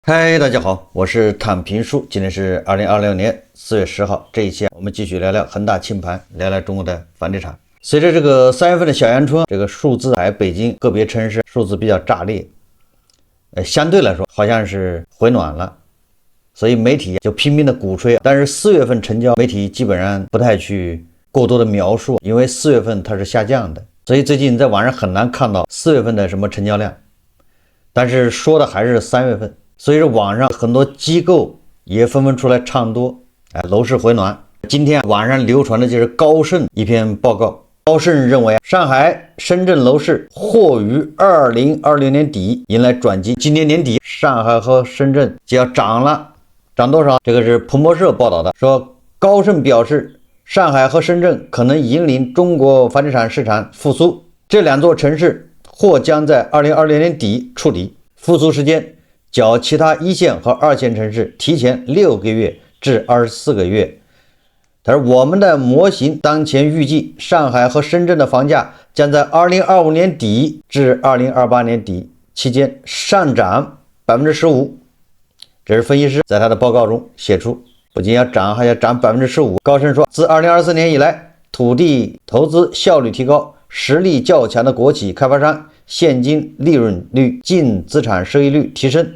嗨，大家好，我是躺平叔，今天是2026年4月10号。這一期我們繼續聊聊恒大清盤，聊聊中國的房地產。隨着這個3月份的小陽春，這個數字在北京個別城市數字比較炸裂，相對來說好像是回暖了，所以媒體就拼命的鼓吹。但是4月份成交，媒體基本上不太去過多的描述，因為4月份它是下降的，所以最近在網上很難看到4月份的什麼成交量，但是說的還是3月份。所以说网上很多機構也紛紛出來唱多，樓市回暖。今天網上流傳的就是高盛一篇報告，高盛認為上海、深圳樓市或於2026年底迎來轉機，今年年底上海和深圳就要漲了，漲多少？這個是彭博社報道的，說高盛表示上海和深圳可能引領中國房地產市場復甦，這兩座城市或將在2026年底觸底，復甦時間較其他一線和二線城市提前6個月至24個月。他說我們的模型當前預計上海和深圳的房價將在2025年底至2028年底期間上漲 15%。 這是分析師在他的報告中寫出，不僅要漲，還要漲 15%。 高盛說，自2024年以來，土地投資效率提高，實力較強的國企開發商現金利潤率、淨資產收益率提升，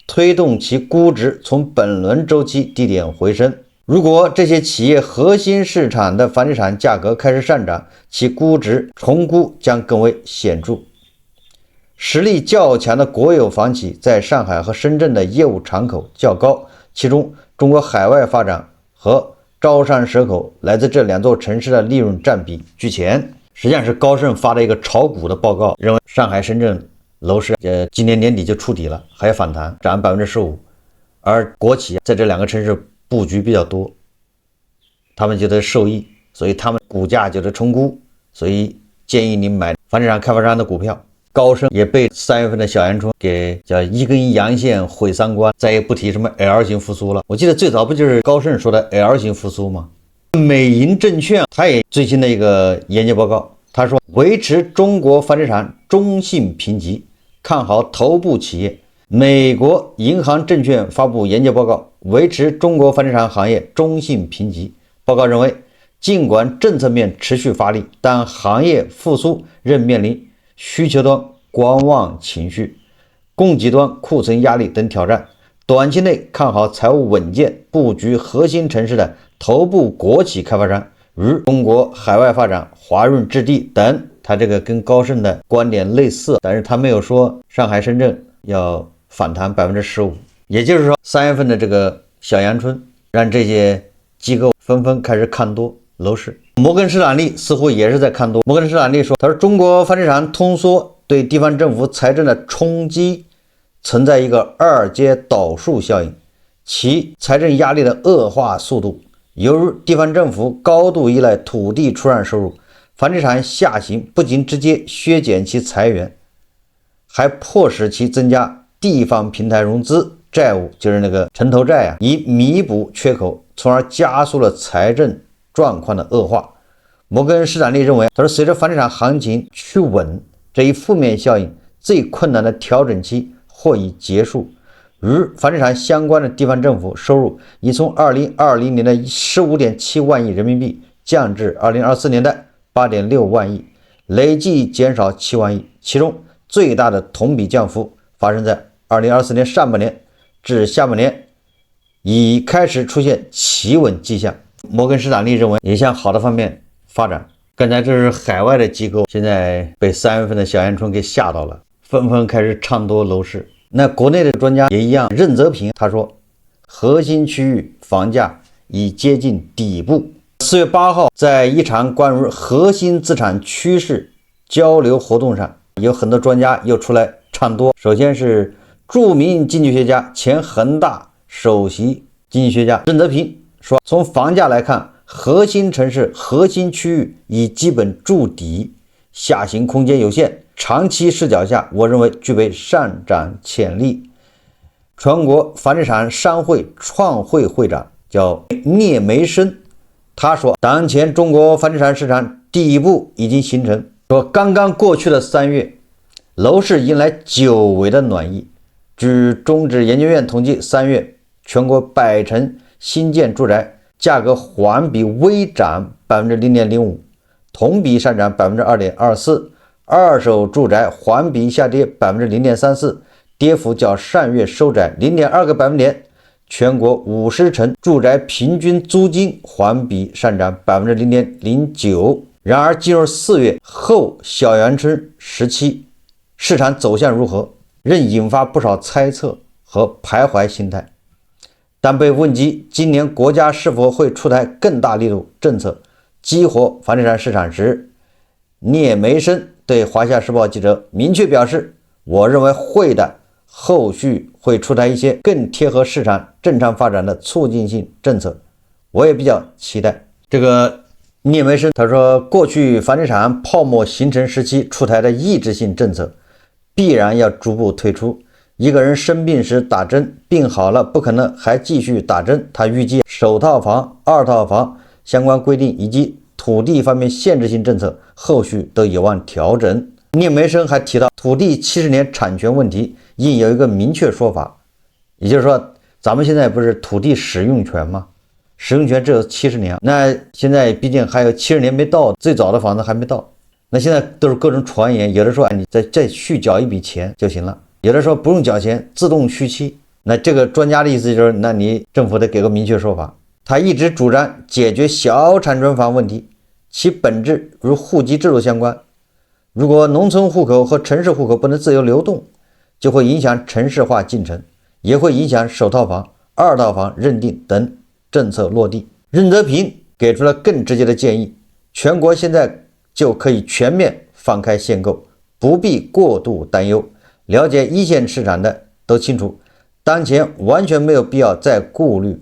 推動其估值從本輪周期低點回升。如果這些企業核心市場的房地產價格開始上漲，其估值重估將更為顯著。實力較強的國有房企在上海和深圳的業務敞口較高，其中中國海外發展和招商蛇口來自這兩座城市的利潤佔比居前。實際上是高盛發的一個炒股的報告，認為上海、深圳樓市今年年底就觸底了，還要反彈，漲 15%。 而國企在這兩個城市布局比較多，他們覺得受益，所以他們股價就得重估，所以建議你買房地產開發商的股票。高盛也被3月份的小陽春給叫一根陽線毀三觀，再也不提什麼 L 型復甦了。我記得最早不就是高盛說的 L 型復甦嗎？美銀證券他也最新的一個研究報告，他說維持中國房地產中性評級，看好頭部企業。美國銀行證券發布研究報告，維持中國房地產行業中性評級。報告認為，儘管政策面持續發力，但行業復甦仍面臨需求端觀望情緒、供給端庫存壓力等挑戰。短期內看好財務穩健、布局核心城市的頭部國企開發商，如中國海外發展、華潤置地等。他這個跟高盛的觀點類似，但是他沒有說上海、深圳要反彈 15%。 也就是說3月份的這個小陽春讓這些機構紛紛開始看多樓市。摩根士丹利似乎也是在看多。摩根士丹利說，他说中國房地產通縮對地方政府財政的衝擊存在一個二階導數效應，其財政壓力的惡化速度猶如地方政府高度依賴土地出讓收入，房地產下行不僅直接削減其財源，還迫使其增加地方平台融資債務，就是那個城投債以彌補缺口，從而加速了財政狀況的惡化。摩根士丹利認為，他說隨着房地產行情趨穩，這一負面效應最困難的調整期或已結束。如房地產相關的地方政府收入已從2020年的 15.7 萬億人民幣降至2024年的 8.6 萬億，累計減少7萬億，其中最大的同比降幅發生在2024年上半年至下半年，已開始出現企穩跡象。摩根士丹利認為也向好的方面發展。剛才這是海外的機構，現在被3月份的小陽春給嚇到了，紛紛開始唱多樓市。那國內的專家也一樣，任澤平他說，核心區域房價已接近底部。4月8號，在一場關於核心資產趨勢交流活動上，有很多專家又出來唱多。首先是著名經濟學家、前恒大首席經濟學家任澤平說，從房價來看，核心城市、核心區域已基本築底，下行空間有限。長期視角下，我認為具備上漲潛力。全國房地產商會創會會長叫聶梅生，他說，當前中國房地產市場底部已經形成。說刚刚過去的3月，樓市迎來久違的暖意，據中指研究院統計，3月全国百城新建住宅價格環比微漲 0.05%， 同比上涨 2.24%， 二手住宅環比下跌 0.34%， 跌幅較上月收窄 0.2個百分點。全國50城住宅平均租金環比上漲 0.09%。 然而進入4月後小陽春時期，市場走向如何，仍引發不少猜測和徘徊心態。当被問及今年國家是否會出台更大力度政策激活房地產市場時，聶梅生對華夏時報記者明確表示，我認為會的，後續會出台一些更貼合市場正常發展的促進性政策，我也比較期待。這個聶梅生他說，過去房地產泡沫形成時期出台的抑制性政策必然要逐步退出。一個人生病時打針，病好了不可能還繼續打針。他預計首套房、二套房相關規定以及土地方面限制性政策後續都有望調整。聶梅生還提到，土地70年產權問題應有一個明確說法，也就是說，咱們現在不是土地使用權嗎？使用權只有70年，那現在畢竟還有70年沒到，最早的房子還沒到，那現在都是各種傳言，有的說你再續繳一筆錢就行了，有的说不用繳錢，自動續期。那這個專家的意思就是，那你政府得給個明確說法。他一直主張解決小產權房問題，其本質與戶籍制度相關。如果農村戶口和城市戶口不能自由流動，就會影響城市化進程，也會影響首套房、二套房認定等政策落地。任澤平給出了更直接的建議，全國現在就可以全面放開限購，不必過度擔憂。了解一線市場的都清楚，當前完全沒有必要再顧慮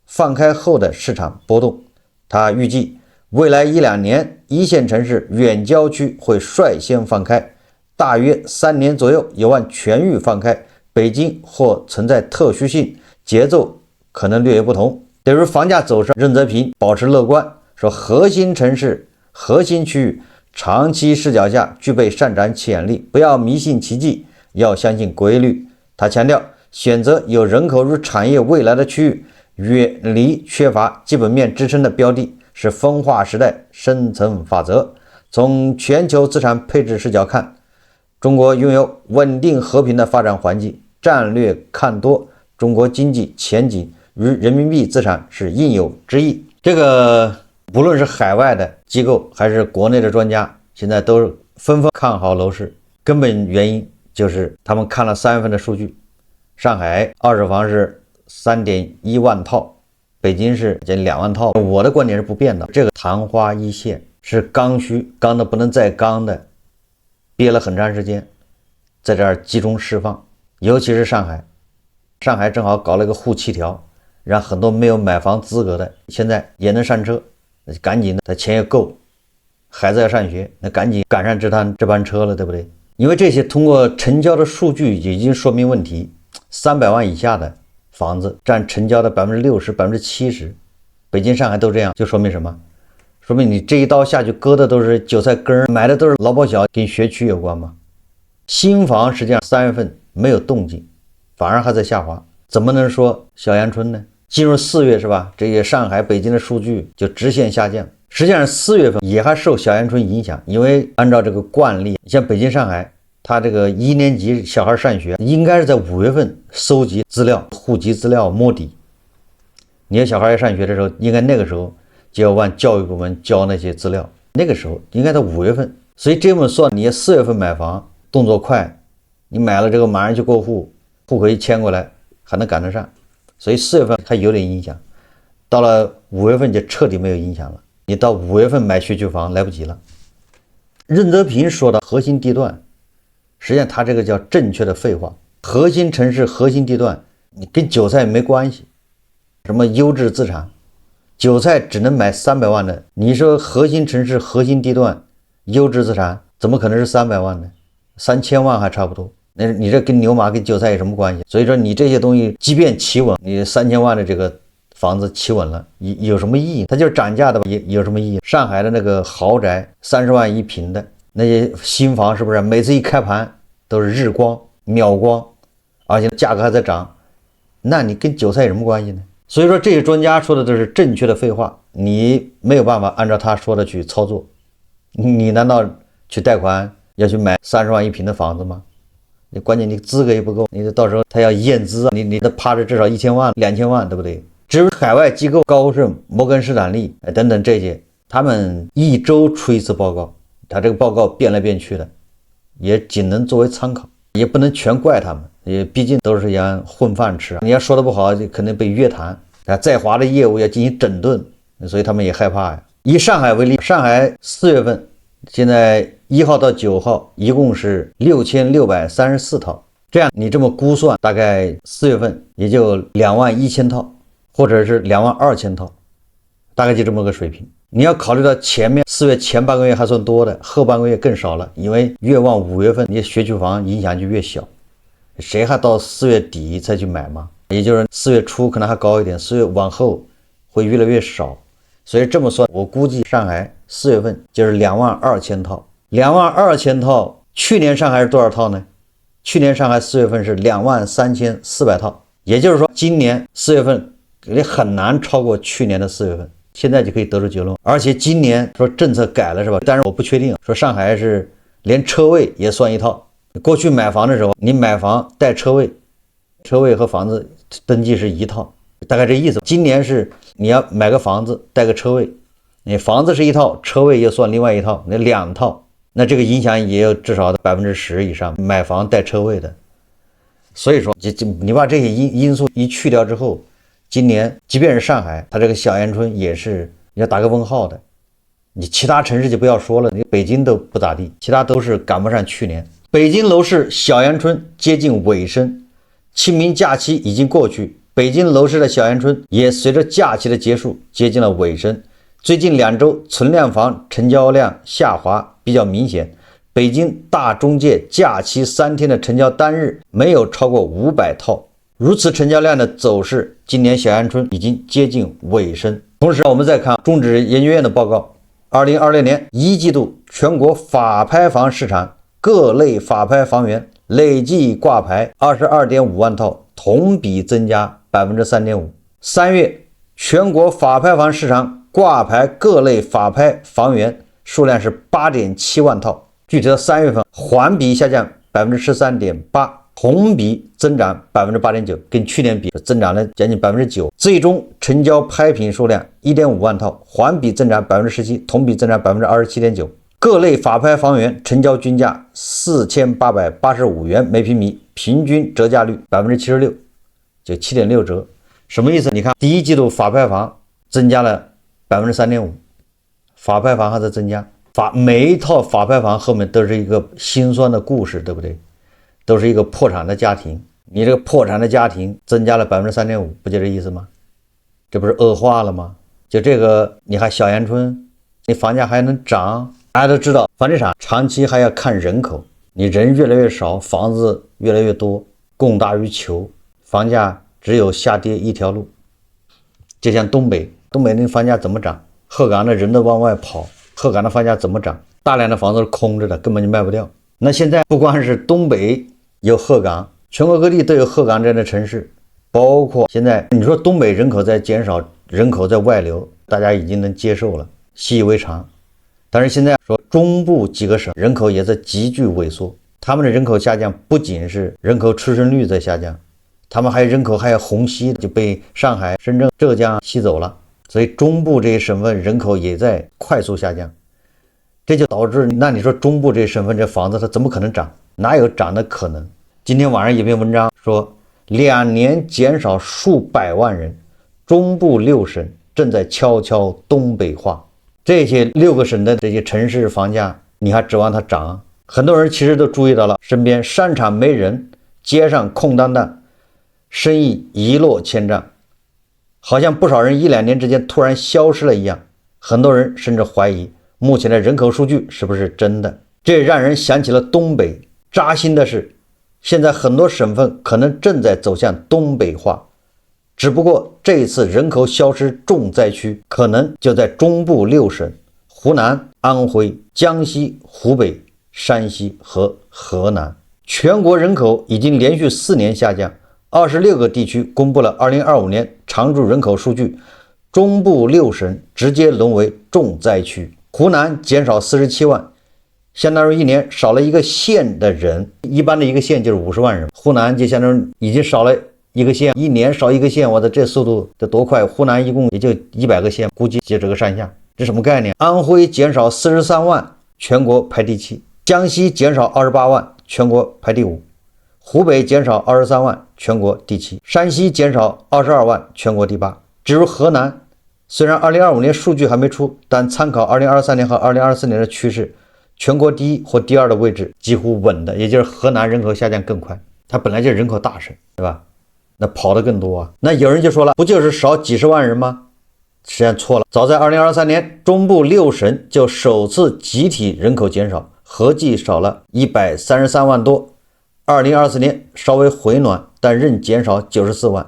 放開後的市場波動。他預計未來1-2年，一線城市、遠郊區會率先放開，大約3年左右有望全域放開。北京或存在特殊性，節奏可能略有不同。對於房價走勢，任澤平保持樂觀，說核心城市、核心區域長期視角下具備上漲潛力，不要迷信奇蹟，要相信規律。他強調，選擇有人口與產業未來的區域，遠離缺乏基本面支撐的標的，是分化時代生存法則。從全球資產配置視角看，中國擁有穩定和平的發展環境，戰略看多，中國經濟前景與人民幣資產是應有之義。這個不論是海外的機構還是國內的專家，現在都紛紛看好樓市，根本原因就是他們看了3月份的数據，上海二手房是 3.1 萬套，北京是近2萬套。我的觀點是不變的，這個曇花一現，是剛需，剛的不能再剛的，憋了很長時間，在這兒集中釋放。尤其是上海，上海正好搞了一個沪7條，讓很多沒有買房資格的現在也能上車，趕緊的，他錢也夠，孩子要上學，那趕緊趕上這班車了，对不对？因為這些通過成交的數據已經說明問題，300萬以下的房子佔成交的 60%、70%， 北京、上海都這樣，就說明什麼？說明你這一刀下去割的都是韭菜根，買的都是老保小，跟學区有關嗎？新房實際上3月份沒有動靜，反而還在下滑，怎麼能說小陽春呢？進入4月是吧？這些上海、北京的數據就直線下降。實際上4月份也還受小陽春影響，因為按照這個慣例，像北京、上海，它這個1年級小孩上學應該是在5月份收集資料、戶籍資料摸底。你的小孩要上學的時候，應該那個時候就要往教育部門交那些資料，那個時候應該在5月份。所以這麼算，你4月份買房動作快，你買了這個馬上就過戶，戶口一遷過來還能趕得上，所以4月份還有點影響，到了5月份就徹底沒有影響了。你到5月份買学区房來不及了。任澤平說的核心地段，實際上他這個叫正確的廢話。核心城市、核心地段，你跟韭菜沒關係。什麼優質資產，韭菜只能買300萬的。你說核心城市、核心地段，優質資產，怎麼可能是300萬呢？3000萬還差不多。那你這跟牛馬跟韭菜有什麼關係？所以說你這些東西即便企穩，你3000萬的這個房子企穩了，有什麼意義？它就是漲價的吧，有什麼意義？上海的那個豪宅30萬一平的那些新房，是不是每次一開盤都是日光秒光，而且價格還在漲，那你跟韭菜有什麼關係呢？所以說這些專家說的都是正確的廢話，你沒有辦法按照他說的去操作。你難道去貸款要去買30萬一平的房子嗎？你關鍵你資格也不夠，你到時候他要驗資，你得趴着至少1000萬、2000萬，對不對？至於海外機構高盛、摩根士丹利等等这些，他們一周出一次報告，他這個報告變來變去的，也僅能作為參考，也不能全怪他們，也畢竟都是一樣混飯吃，你要說的不好就可能被約談啊，在華的業務要進行整頓，所以他們也害怕呀。以上海為例，上海4月份現在1號到9號一共是6634套，這樣你這麼估算，大概4月份也就21000套，或者是22000套，大概就這麼個水平。你要考慮到前面4月前半個月還算多的，後半個月更少了，因為越往5月份，你学区房影響就越小，誰還到4月底才去買嘛？也就是4月初可能還高一點，4月往後會越來越少。所以這麼說，我估計上海4月份就是22000套。22000套，去年上海是多少套呢？去年上海4月份是23400套，也就是說今年4月份也很難超過去年的4月份。现在就可以得出結論，而且今年說政策改了是吧？但是我不確定，說上海是連車位也算一套。過去買房的時候，你買房帶車位，車位和房子登記是一套，大概這意思。今年是你要買個房子帶個車位，你房子是一套，車位又算另外一套，那2套，那這個影響也有至少10%以上買房帶車位的。所以說你把這些因素一去掉之後，今年即便是上海，它這個小陽春也是要打個問號的。你其他城市就不要說了，你北京都不咋地，其他都是趕不上去年。北京樓市小陽春接近尾聲，清明假期已經過去，北京樓市的小陽春也隨着假期的結束接近了尾聲。最近2周存量房成交量下滑比較明顯，北京大中介假期3天的成交單日沒有超過500套。如此成交量的走勢，今年小陽春已經接近尾聲。同時我們再看中指研究院的報告，2026年1季度全國法拍房市场各類法拍房源累計掛牌22.5萬套，同比增加 3.5%。3月全國法拍房市場掛牌各類法拍房源數量是 8.7萬套，具體到3月份環比下降 13.8%，同比增長 8.9%， 跟去年比增長了將近 9%。最終成交拍品數量 1.5萬套，環比增長 17%， 同比增長 27.9%。各類法拍房源成交均價4885元每平米，平均折價率 76%， 就 7.6 折。什麼意思？你看第一季度法拍房增加了 3.5%， 法拍房還在增加，每一套法拍房后面都是一個心酸的故事，对不对？都是一個破產的家庭，你這個破產的家庭增加了 3.5%， 不就這意思嗎？這不是惡化了嗎？就這個你還小陽春，你房價還能漲？大家都知道房地產長期還要看人口，你人越來越少，房子越來越多，供大於求，房價只有下跌一條路。就像東北那房價怎麼漲？鶴崗的人都往外跑，鶴崗的房價怎麼漲？大量的房子是空着的，根本就賣不掉。那現在不光是東北有鶴崗，全國各地都有鶴崗這樣的城市，包括現在你說東北人口在減少，人口在外流，大家已經能接受了，習以為常。但是現在說中部幾個省人口也在急劇萎縮，他們的人口下降不僅是人口出生率在下降，他們人口还要虹吸，就被上海、深圳、浙江吸走了，所以中部這些省份人口也在快速下降。這就導致，那你說中部这些省份這房子它怎麼可能漲？哪有漲的可能？今天晚上有篇文章說，2年減少數百萬人，中部6省正在悄悄東北化。這些6個省的這些城市房價，你還指望它漲？很多人其實都注意到了，身邊商場沒人，街上空蕩蕩，生意一落千丈，好像不少人1-2年之間突然消失了一樣。很多人甚至懷疑目前的人口數據是不是真的？這也讓人想起了東北。扎心的是，現在很多省份可能正在走向東北化，只不過這一次人口消失重災區可能就在中部6省：湖南、安徽、江西、湖北、山西和河南。全國人口已經連續4年下降，26個地區公布了2025年常住人口數據，中部6省直接淪為重災區。湖南減少47萬，相當於一年少了一個縣的人，一般的一個縣就是50萬人，湖南就相當於已經少了一個縣，一年少一個縣，我的这速度得多快？湖南一共也就100個縣，估計就這個上下，這什麼概念？安徽減少43萬，全國排第7，江西減少28萬，全國排第5，湖北減少23萬，全國第7，山西減少22萬，全國第8。只如河南，雖然2025年數據還沒出，但參考2023年和2024年的趨勢，全國第1或第2的位置幾乎穩的，也就是河南人口下降更快，它本來就是人口大省，對吧？那跑得更多啊。那有人就說了，不就是少幾十萬人嗎？實際上錯了，早在2023年，中部6省就首次集體人口減少，合計少了133萬多。2024年稍微回暖，但仍減少94萬。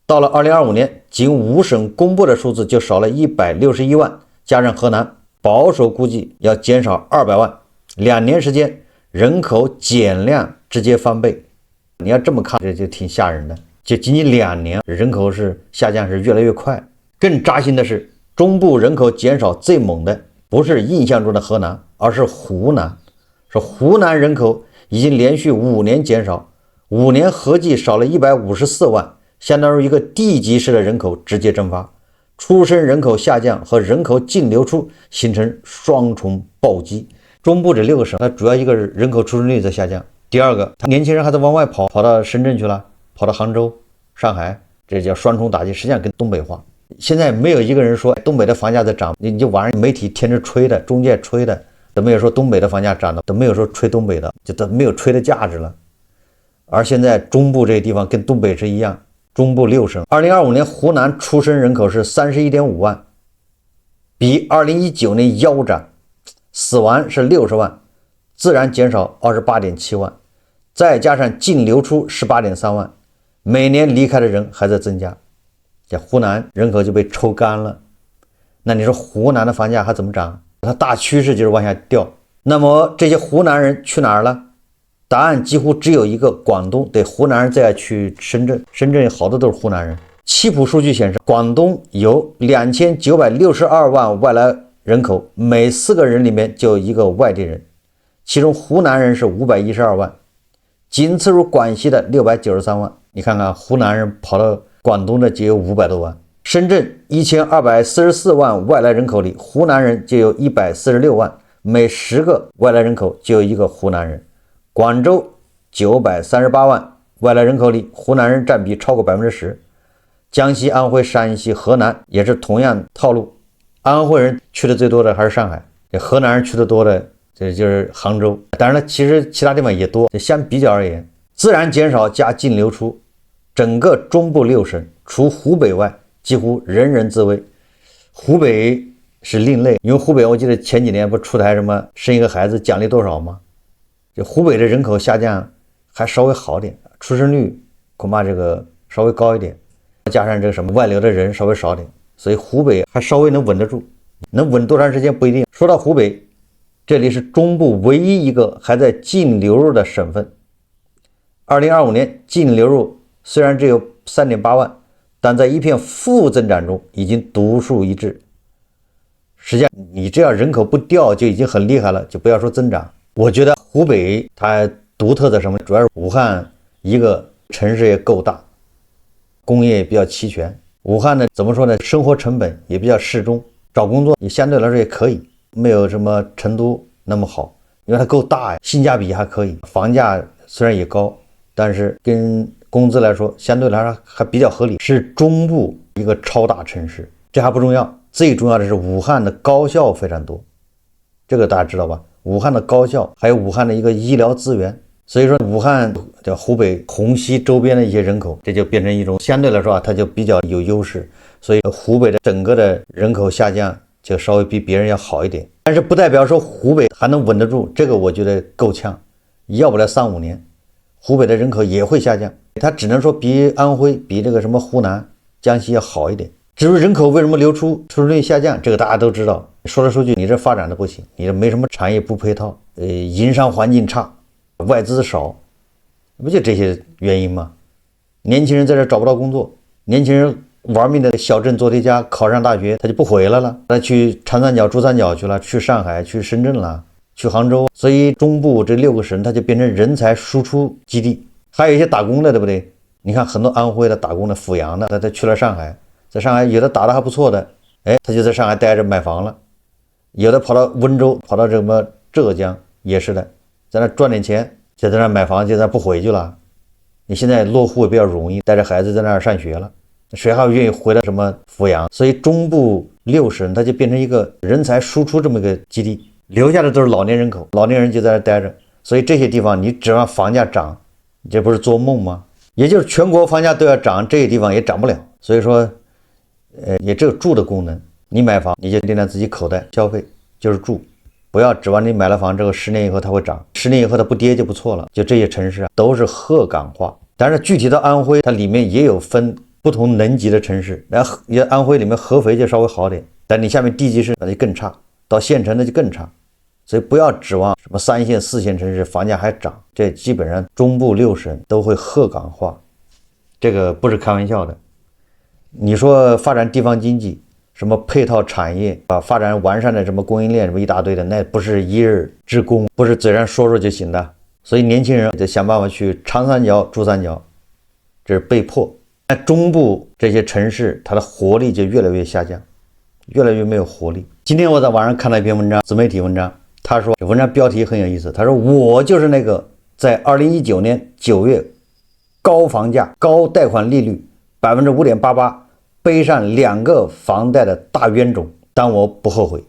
到了2025年，僅5省公布的數字就少了161萬，加上河南，保守估計要減少200萬。2年時間，人口減量直接翻倍。你要這麼看，這就挺嚇人的。就僅僅2年，人口是下降是越來越快。更扎心的是，中部人口減少最猛的不是印象中的河南，而是湖南。說湖南人口已經連續5年減少，5年合計少了154万，相當於一個地級市的人口直接蒸發，出生人口下降和人口净流出形成雙重暴擊。中部這6個省，它主要一個人口出生率在下降，第二個，年輕人還在往外跑到深圳去了，跑到杭州、上海，這叫雙重打擊，實際上跟東北話。現在沒有一個人說東北的房價在漲，你就晚上媒體天天吹的，中介吹的，都沒有說東北的房價漲的，都沒有說吹東北的，就都沒有吹的價值了。而現在中部這些地方跟東北是一樣，中部6省，2025年湖南出生人口是31.5万，比2019年腰斬，死亡是60萬，自然減少28.7萬，再加上淨流出18.3萬，每年離開的人還在增加。這湖南人口就被抽乾了，那你說湖南的房價還怎麼漲？它大趨勢就是往下掉。那麼這些湖南人去哪兒了？答案幾乎只有一個，廣東。對，湖南人再去深圳，深圳好多都是湖南人。七普數據顯示，廣東有2962萬外來人口，每4個人裡面就有1個外地人，其中湖南人是512萬，僅次於廣西的693萬。你看看湖南人跑到廣東的就有500多萬，深圳1244萬外來人口裡，湖南人就有146萬，每10個外來人口就有1個湖南人。廣州938萬外來人口裡，湖南人佔比超過10%。江西、安徽、山西、河南也是同樣套路，安徽人去的最多的還是上海，河南人去的多的這就是杭州。當然了，其實其他地方也多，相比較而言，自然減少加净流出，整個中部6省除湖北外，幾乎人人自危。湖北是另類，因為湖北我記得前幾年不出台什麼生一個孩子獎勵多少嗎？就湖北的人口下降還稍微好點，出生率恐怕這個稍微高一點，加上这個什麼外流的人稍微少點，所以湖北還稍微能穩得住，能穩多長時間不一定。說到湖北，這裡是中部唯一一個還在淨流入的省份。2025年淨流入雖然只有 3.8 萬，但在一片負增長中已經獨樹一幟。實際上你這樣人口不掉就已經很厲害了，就不要說增長。我覺得湖北它獨特的什麼，主要是武漢一個城市也夠大，工業也比較齊全。武漢呢，怎麼說呢，生活成本也比較適中，找工作也相对来說也可以，沒有什麼成都那麼好，因為它夠大呀，性價比還可以，房價雖然也高，但是跟工資來說相对來说還比較合理，是中部一個超大城市。這還不重要，最重要的是武漢的高校非常多，這個大家知道吧？武漢的高校還有武漢的一個醫療資源，所以說武漢的湖北虹西周邊的一些人口，這就變成一種相對來說它就比較有優勢，所以湖北的整個的人口下降就稍微比別人要好一點，但是不代表說湖北還能穩得住，這個我覺得夠嗆，要不了3-5年湖北的人口也会下降，它只能說比安徽比这個什麼湖南江西要好一點。至于人口為什麼流出，出生率下降，這個大家都知道，說來說去你這發展的不行，你這沒什麼產業不配套，營商環境差，外資少，不就這些原因嗎？年輕人在這找不到工作，年輕人玩命的小镇做題家，考上大學他就不回来了，他去长三角、珠三角去了，去上海、去深圳了，去杭州。所以中部这6个省它就变成人才输出基地。还有一些打工的，对不对？你看很多安徽的打工的、阜陽的，他去了上海，在上海有的打得還不錯的，他就在上海待着買房了。有的跑到溫州，跑到什麼浙江也是的，在那賺點錢，就在那買房，就在那不回去了。你現在落戶也比較容易，帶着孩子在那兒上學了，誰還願意回到什麼阜陽？所以中部6省它就變成一個人才輸出這麼一個基地，留下的都是老年人口，老年人就在那兒待着。所以這些地方你指望房價漲，你這不是做夢嗎？也就是全國房價都要漲，這些地方也漲不了。所以說，也只有住的功能。你買房，你就掂量自己口袋消費，就是住，不要指望你買了房之後10年以後它會漲，10年以後它不跌就不錯了。就這些城市啊，都是鶴崗化。但是具體到安徽，它裡面也有分不同能級的城市。然後安徽裡面合肥就稍微好點，但你下面地級市那就更差，到縣城那就更差。所以不要指望什麼3線、4線城市房價還漲，這基本上中部6省都會鶴崗化，這個不是開玩笑的。你說發展地方經濟，什麼配套產業啊，發展完善的什麼供應鏈什麼一大堆的，那不是一日之功，不是嘴上說說就行的。所以年輕人得想辦法去長三角、珠三角，這是被迫。在中部這些城市，它的活力就越來越下降，越來越沒有活力。今天我在網上看了一篇文章，自媒體文章，他說這文章標題很有意思，他說我就是那個在2019年9月高房價、高貸款利率5.88%背上2個房貸的大冤種，但我不後悔。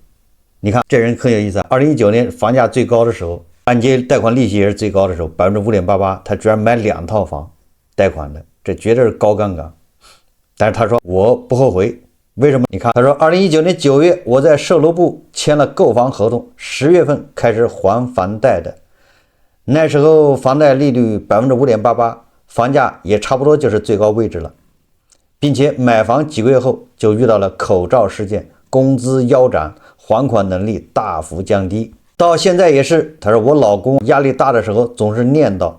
你看這人很有意思啊，2019年房價最高的時候，按揭貸款利息也是最高的時候，5.88%，他居然買2套房貸款的，這絕對是高槓桿。但是他說我不後悔，為什麼？你看他說2019年9月我在售樓部簽了購房合同，10月份開始還房貸的，那時候房貸利率5.88%，房價也差不多就是最高位置了。並且買房幾個月後就遇到了口罩事件，工資腰斬，還款能力大幅降低。到現在也是，他說我老公壓力大的時候總是念叨，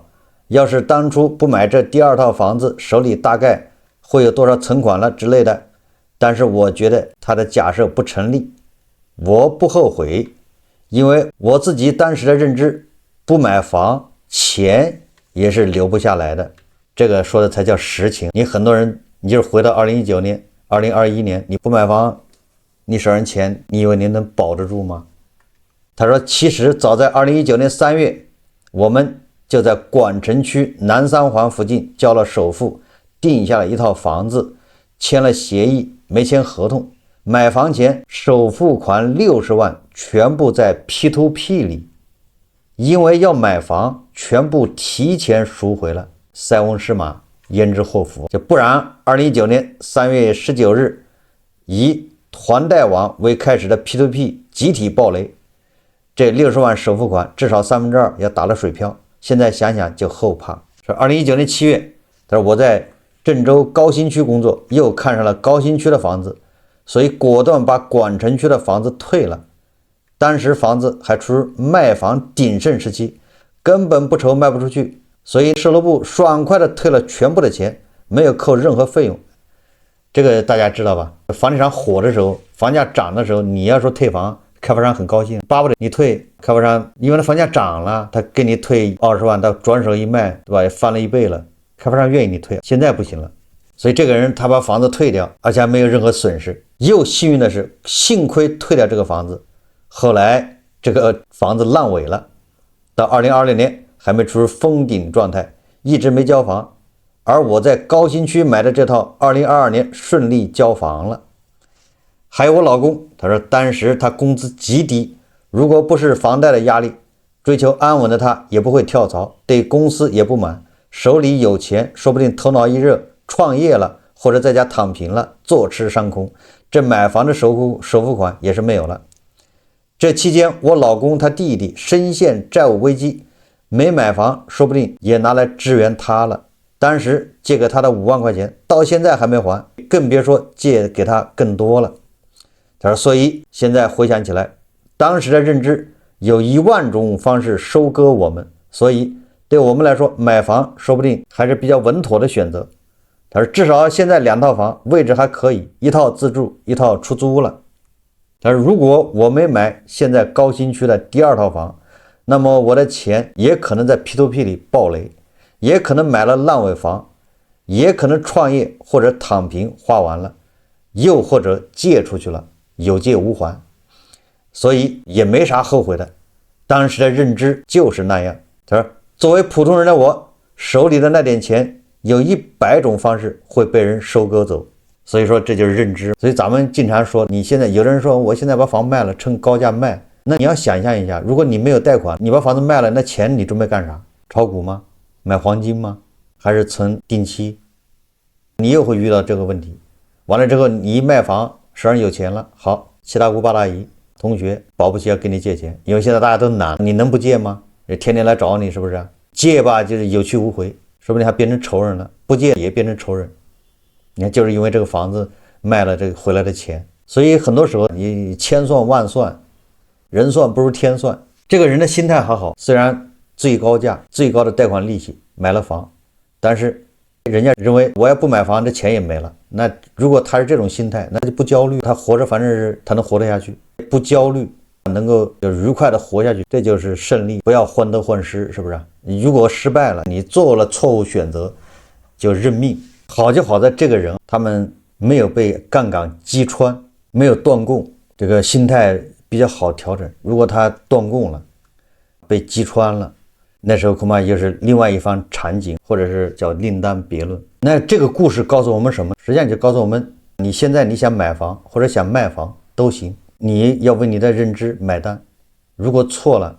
要是當初不買這第2套房子，手裡大概會有多少存款了之類的。但是我覺得他的假設不成立，我不後悔，因為我自己當時的認知，不買房錢也是留不下來的。這個說的才叫實情。你很多人，你就是回到2019年、2021年，你不買房，你手上錢，你以為你能保得住嗎？他說，其實早在2019年3月，我們就在廣城區南三環附近交了首付，定下了一套房子，簽了協議，沒簽合同。買房前首付款60萬全部在 P2P 裡，因為要買房，全部提前贖回了，塞翁失馬焉知禍福，就不然2019年3月19日以團貸網為開始的 P2P 集體暴雷，這60萬首付款至少2/3要打了水漂。現在想想就後怕。說2019年7月，他說我在鄭州高新區工作，又看上了高新區的房子，所以果斷把廣城區的房子退了。當時房子還處於賣房鼎盛時期，根本不愁賣不出去，所以售樓部爽快的退了全部的錢，沒有扣任何費用。這個大家知道吧？房地產火的時候，房價漲的時候，你要說退房，開發商很高興，巴不得你退。開發商因為那房價漲了，他給你退20萬，他轉手一賣，對吧？翻了1倍了，開發商願意你退。現在不行了，所以這個人他把房子退掉，而且還沒有任何損失。又幸運的是，幸虧退掉這個房子，後來這個房子爛尾了，到2020年還沒處於封頂狀態，一直沒交房。而我在高新區買的這套2022年順利交房了。還有我老公，他說當時他工資極低，如果不是房貸的壓力，追求安穩的他也不會跳槽，對公司也不滿，手裡有錢，說不定頭腦一熱創業了，或者在家躺平了，坐吃山空，這買房的首付款也是沒有了。這期間我老公他弟弟深陷債務危機，沒買房，說不定也拿來支援他了。當時借給他的5萬塊錢到現在還沒還，更別說借給他更多了。他說，所以現在回想起來，當時的認知有1萬種方式收割我們，所以對我們來說，買房說不定還是比較穩妥的選擇。他說至少現在2套房位置還可以，一套自住，一套出租了。他說如果我没買現在高新区的第2套房，那麼我的錢也可能在 P2P 裡爆雷，也可能買了爛尾房，也可能創業或者躺平花完了，又或者借出去了，有借无還，所以也没啥後悔的。當時的認知就是那樣。他說作為普通人的我，手裡的那點錢有100種方式會被人收割走，所以說這就是認知。所以咱們經常說，你现在有的人说我现在把房賣了，趁高價賣，那你要想象一下，如果你沒有貸款，你把房子賣了，那錢你準備幹啥？炒股嗎？買黃金嗎？還是存定期？你又會遇到這個問題。完了之後你一賣房，手上有錢了，好，七大姑八大姨同學保不齊要跟你借錢，因為现在大家都難，你能不借嗎？天天來找你，是不是？借吧就是有去无回，說不定還變成仇人了，不借也變成仇人。你看就是因為這個房子賣了這個回來的錢。所以很多時候你千算萬算，人算不如天算。這個人的心態還好，雖然最高價最高的貸款利息買了房，但是人家認為我要不買房這錢也沒了。那如果他是這種心態，那就不焦慮，他活着反正是他能活得下去，不焦慮，能夠愉快的活下去，這就是勝利。不要患得患失，是不是？你如果失敗了，你做了錯誤選擇就認命。好就好在這個人他們沒有被槓桿擊穿，沒有斷供，這個心態比較好調整。如果他斷供了，被擊穿了，那時候恐怕又是另外一番場景，或者是叫另當別論。那這個故事告訴我們什麼？實際上就告訴我們，你現在你想買房或者想賣房都行，你要為你的認知買單。如果錯了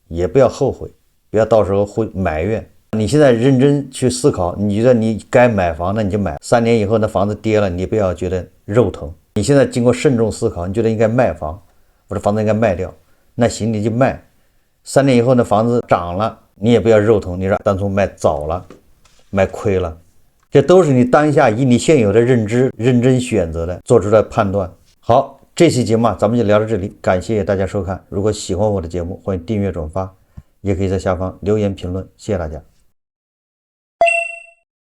也不要後悔，不要到时候会埋怨。你现在認真去思考，你覺得你該買房，那你就買。3年以後那房子跌了，你不要覺得肉疼。你現在經過慎重思考，你覺得應該賣房，或者房子應該賣掉，那行你就賣。3年以後那房子漲了，你也不要肉疼，你說當初賣早了，賣虧了。這都是你當下以你現有的認知認真選擇的做出的判斷。好，這期節目咱們就聊到這裡，感謝大家收看。如果喜歡我的節目，歡迎訂閱轉發，也可以在下方留言評論，謝謝大家。